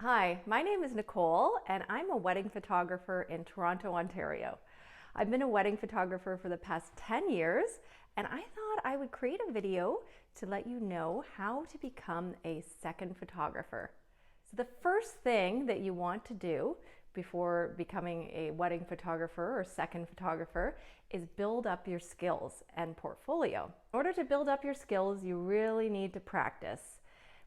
Hi, my name is Nicole and I'm a wedding photographer in Toronto, Ontario. I've been a wedding photographer for the past 10 years and I thought I would create a video to let you know how to become a second photographer. So the first thing that you want to do before becoming a wedding photographer or second photographer is build up your skills and portfolio. In order to build up your skills, you really need to practice.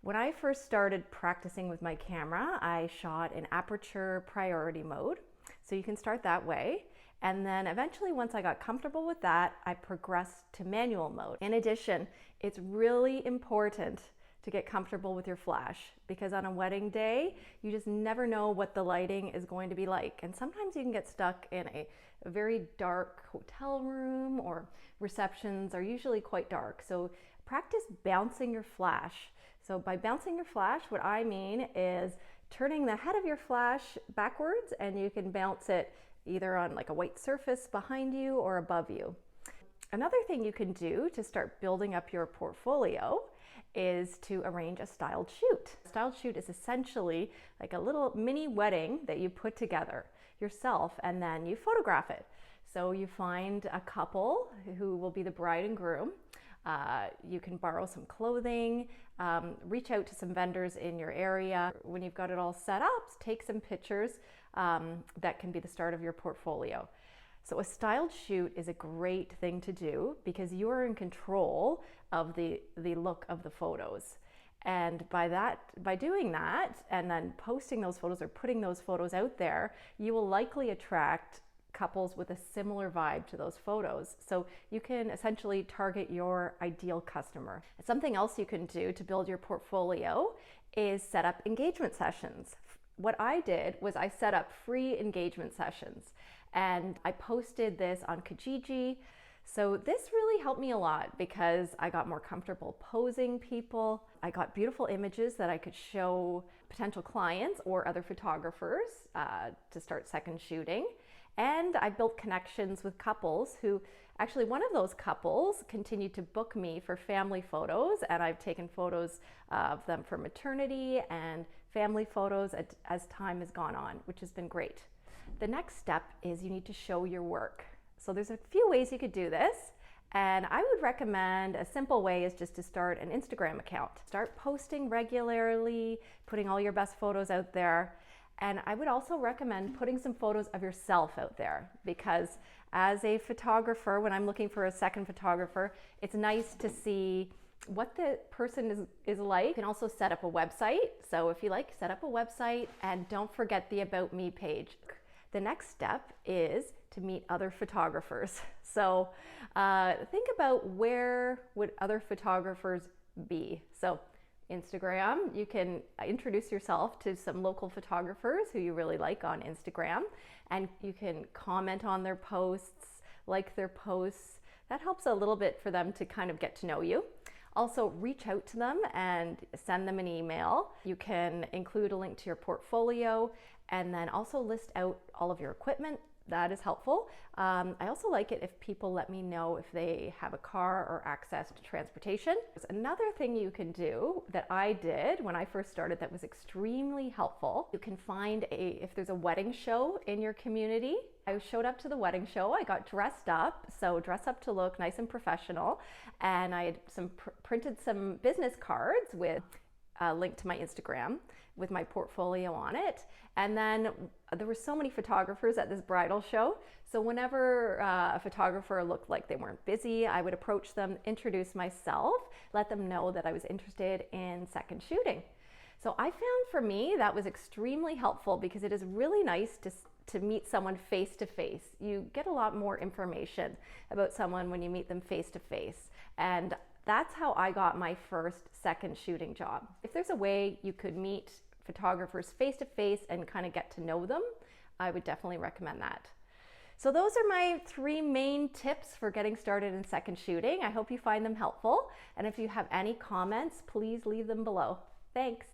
When I first started practicing with my camera, I shot in Aperture Priority mode. So you can start that way. And then eventually, once I got comfortable with that, I progressed to manual mode. In addition, it's really important to get comfortable with your flash because on a wedding day, you just never know what the lighting is going to be like. And sometimes you can get stuck in a very dark hotel room, or receptions are usually quite dark. So practice bouncing your flash. So by bouncing your flash, what I mean is turning the head of your flash backwards, and you can bounce it either on like a white surface behind you or above you. Another thing you can do to start building up your portfolio is to arrange a styled shoot. A styled shoot is essentially like a little mini wedding that you put together yourself and then you photograph it. So you find a couple who will be the bride and groom. You can borrow some clothing, reach out to some vendors in your area. When you've got it all set up, take some pictures that can be the start of your portfolio. So a styled shoot is a great thing to do because you are in control of the look of the photos. And by doing that and then posting those photos or putting those photos out there, you will likely attract couples with a similar vibe to those photos. So you can essentially target your ideal customer. Something else you can do to build your portfolio is set up engagement sessions. What I did was I set up free engagement sessions and I posted this on Kijiji. So this really helped me a lot because I got more comfortable posing people. I got beautiful images that I could show potential clients or other photographers to start second shooting. And I built connections with couples who, actually one of those couples continued to book me for family photos, and I've taken photos of them for maternity and family photos as time has gone on, which has been great. The next step is you need to show your work. So there's a few ways you could do this, and I would recommend a simple way is just to start an Instagram account. Start posting regularly, putting all your best photos out there. And I would also recommend putting some photos of yourself out there because as a photographer, when I'm looking for a second photographer, it's nice to see what the person is like. You can also set up a website. So if you like, set up a website and don't forget the About Me page. The next step is to meet other photographers. So think about where would other photographers be. So Instagram, you can introduce yourself to some local photographers who you really like on Instagram, and you can comment on their posts, like their posts. That helps a little bit for them to kind of get to know you. Also, reach out to them and send them an email. You can include a link to your portfolio and then also list out all of your equipment. That is helpful. I also like it if people let me know if they have a car or access to transportation. There's another thing you can do that I did when I first started that was extremely helpful. You can find if there's a wedding show in your community. I showed up to the wedding show, I got dressed up, so dress up to look nice and professional, and I had printed some business cards with a link to my Instagram with my portfolio on it. And then there were so many photographers at this bridal show. So whenever a photographer looked like they weren't busy, I would approach them, introduce myself, let them know that I was interested in second shooting. So I found for me that was extremely helpful because it is really nice to meet someone face to face. You get a lot more information about someone when you meet them face to face. And that's how I got my first second shooting job. If there's a way you could meet photographers face to face and kind of get to know them, I would definitely recommend that. So those are my 3 main tips for getting started in second shooting. I hope you find them helpful. And if you have any comments, please leave them below. Thanks.